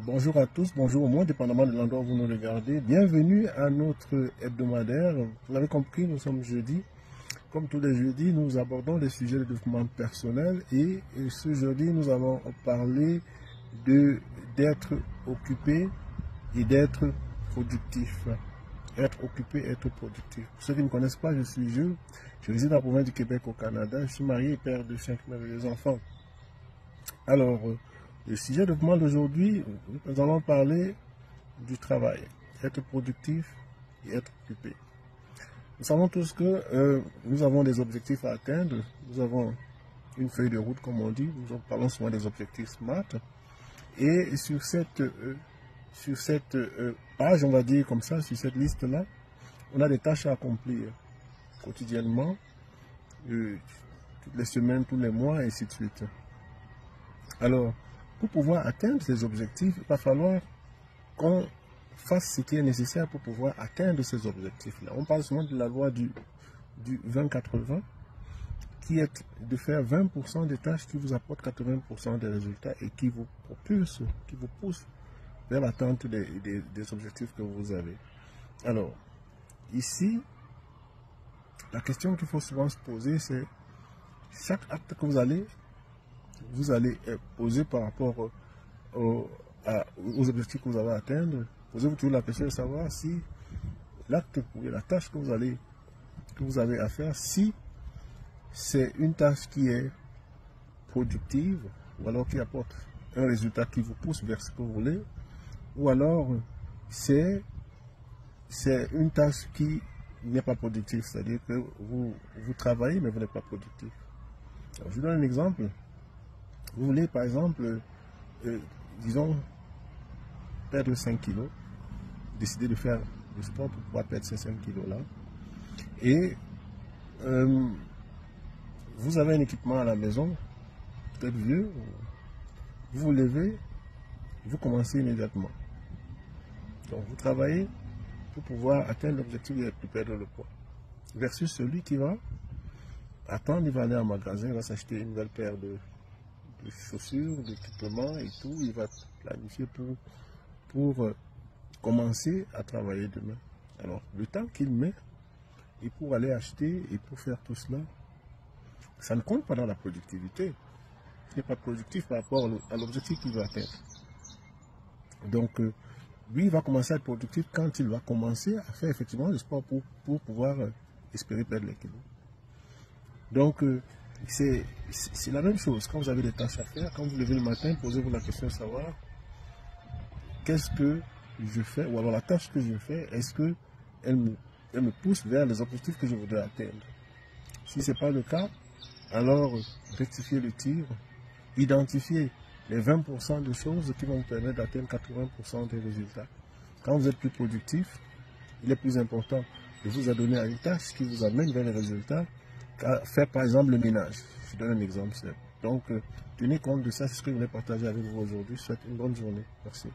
Bonjour à tous, bonjour au moins, dépendamment de l'endroit où vous nous regardez. Bienvenue à notre hebdomadaire. Vous l'avez compris, nous sommes jeudi. Comme tous les jeudis, nous abordons les sujets de développement personnel et ce jeudi, nous allons parler d'être occupé et d'être productif. Être occupé, être productif. Pour ceux qui ne me connaissent pas, je suis Jules. Je réside dans la province du Québec au Canada. Je suis marié et père de 5 merveilleux enfants. Alors, le sujet de développement d'aujourd'hui, nous allons parler du travail. Être productif et être occupé. Nous savons tous que nous avons des objectifs à atteindre. Nous avons une feuille de route, comme on dit. Nous parlons souvent des objectifs SMART. Et sur cette page, on va dire comme ça, sur cette liste-là, on a des tâches à accomplir quotidiennement, toutes les semaines, tous les mois, et ainsi de suite. Alors, pour pouvoir atteindre ces objectifs, il va falloir qu'on fasse ce qui est nécessaire pour pouvoir atteindre ces objectifs-là. On parle souvent de la loi du 20-80, qui est de faire 20% des tâches qui vous apportent 80% des résultats et qui vous propulsent, qui vous poussent vers l'atteinte des objectifs que vous avez. Alors, ici, la question qu'il faut souvent se poser, c'est chaque acte que vous allez poser par rapport aux objectifs que vous allez atteindre. Posez-vous toujours la question de savoir si l'acte ou la tâche que vous avez à faire, si c'est une tâche qui est productive, ou alors qui apporte un résultat qui vous pousse vers ce que vous voulez, ou alors c'est une tâche qui n'est pas productive, c'est-à-dire que vous travaillez mais vous n'êtes pas productif. Alors, je vous donne un exemple. Vous voulez par exemple, disons, perdre 5 kilos, décider de faire du sport pour pouvoir perdre ces 5 kilos-là, et vous avez un équipement à la maison, peut-être vieux, vous vous levez, vous commencez immédiatement. Donc vous travaillez pour pouvoir atteindre l'objectif de perdre le poids. Versus celui qui va attendre, il va aller en magasin, il va s'acheter une nouvelle paire de chaussures, d'équipements et tout, il va planifier pour commencer à travailler demain. Alors, le temps qu'il met, et pour aller acheter et pour faire tout cela, ça ne compte pas dans la productivité. Il n'est pas productif par rapport à l'objectif qu'il veut atteindre. Donc, lui, il va commencer à être productif quand il va commencer à faire effectivement le sport pour pouvoir espérer perdre les kilos. Donc, c'est la même chose. Quand vous avez des tâches à faire, quand vous levez le matin, posez-vous la question de savoir qu'est-ce que je fais, ou alors la tâche que je fais, est-ce qu'elle me pousse vers les objectifs que je voudrais atteindre. Si ce n'est pas le cas, alors rectifiez le tir, identifiez les 20% de choses qui vont vous permettre d'atteindre 80% des résultats. Quand vous êtes plus productif, il est plus important de vous adonner à une tâche qui vous amène vers les résultats qu'à faire par exemple le ménage. Je donne un exemple. Donc, tenez compte de ça, c'est ce que je voulais partager avec vous aujourd'hui. Je vous souhaite une bonne journée. Merci.